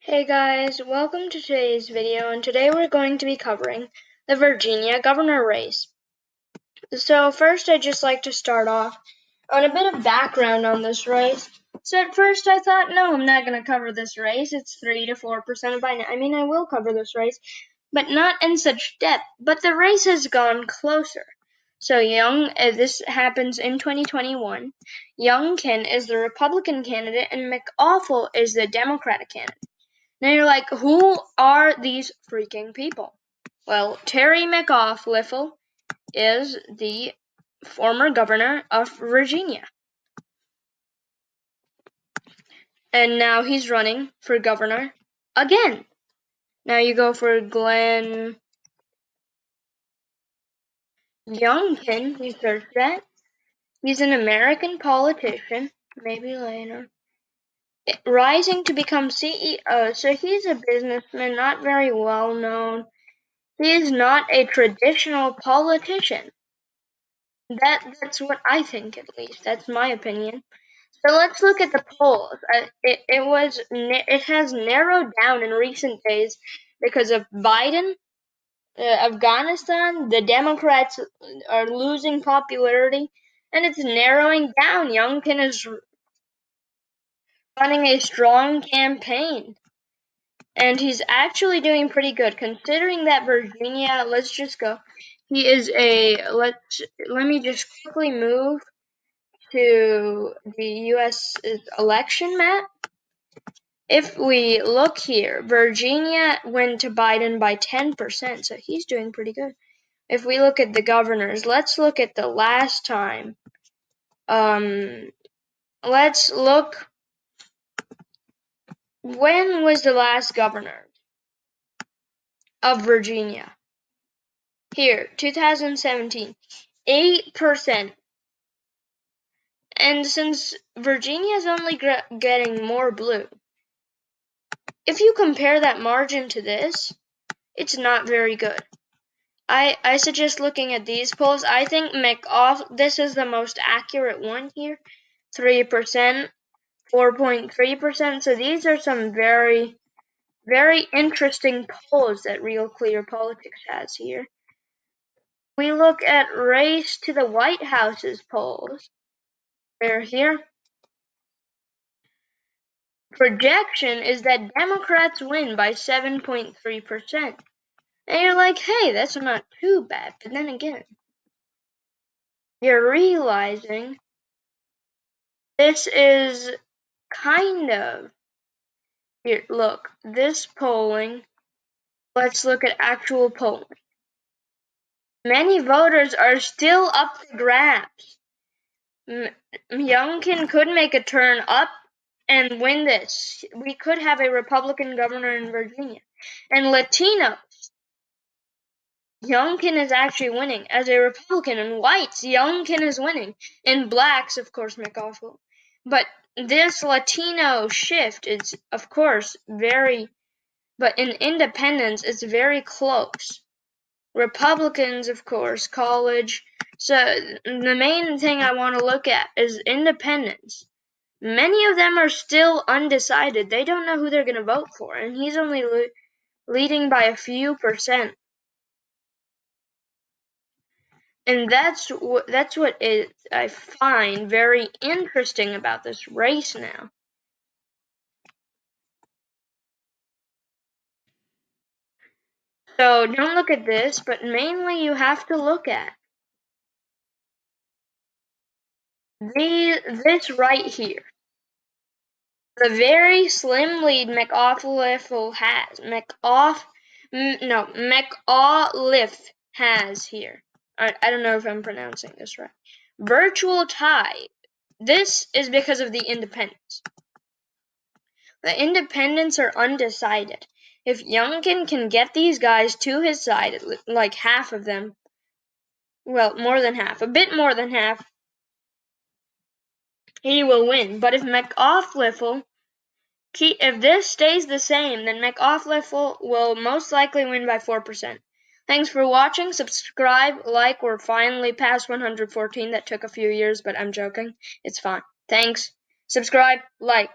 Hey guys, welcome to today's video, and today we're going to be covering the Virginia governor race. So first I'd just like to start off on a bit of background on this race. So at first I thought, no, I'm not going to cover this race. It's 3 to 4% of I will cover this race, but not in such depth. But the race has gone closer. So this happens in 2021. Youngkin is the Republican candidate and McAuliffe is the Democratic candidate. Now you're like, who are these freaking people? Well, Terry McAuliffe is the former governor of Virginia. And now he's running for governor again. Now you go for Glenn Youngkin, you search that. He's an American politician, maybe later. Rising to become CEO, so he's a businessman, not very well known. He is not a traditional politician. That's what I think, at least. That's my opinion. So let's look at the polls. It has narrowed down in recent days because of Biden, Afghanistan. The Democrats are losing popularity, and it's narrowing down. Youngkin is running a strong campaign, and he's actually doing pretty good considering that Virginia. Let's just go. He is a let me just quickly move to the U.S. election map. If we look here, Virginia went to Biden by 10%, so he's doing pretty good. If we look at the governors, let's look at the last time. Let's look. When was the last governor of Virginia? Here, 2017, 8%. And since Virginia is only getting more blue, if you compare that margin to this, it's not very good. I suggest looking at these polls. I think McAuliffe, this is the most accurate one here, 3%, 4.3%. So these are some very, very interesting polls that Real Clear Politics has here. We look at race to the White House's polls. They're here. Projection is that Democrats win by 7.3%. And you're like, hey, that's not too bad. But then again, you're realizing this is kind of, here, look, this polling, let's look at actual polling. Many voters are still up for grabs. Youngkin could make a turn up and win this. We could have a Republican governor in Virginia. And Latinos, Youngkin is actually winning. As a Republican, and whites, Youngkin is winning. In blacks, of course, McAuliffe. But this Latino shift is, of course, but in independents, it's very close. Republicans, of course, college. So the main thing I want to look at is independents. Many of them are still undecided. They don't know who they're going to vote for, and he's only leading by a few percent. And that's what I find very interesting about this race now. So don't look at this, but mainly you have to look at this right here. The very slim lead McAuliffe has here. I don't know if I'm pronouncing this right. Virtual tie. This is because of the independents. The independents are undecided. If Youngkin can get these guys to his side, like half of them, well, more than half, a bit more than half, he will win. But if if this stays the same, then McAuliffe will most likely win by 4%. Thanks for watching. Subscribe, like. We're finally past 114. That took a few years, but I'm joking. It's fine. Thanks. Subscribe, like.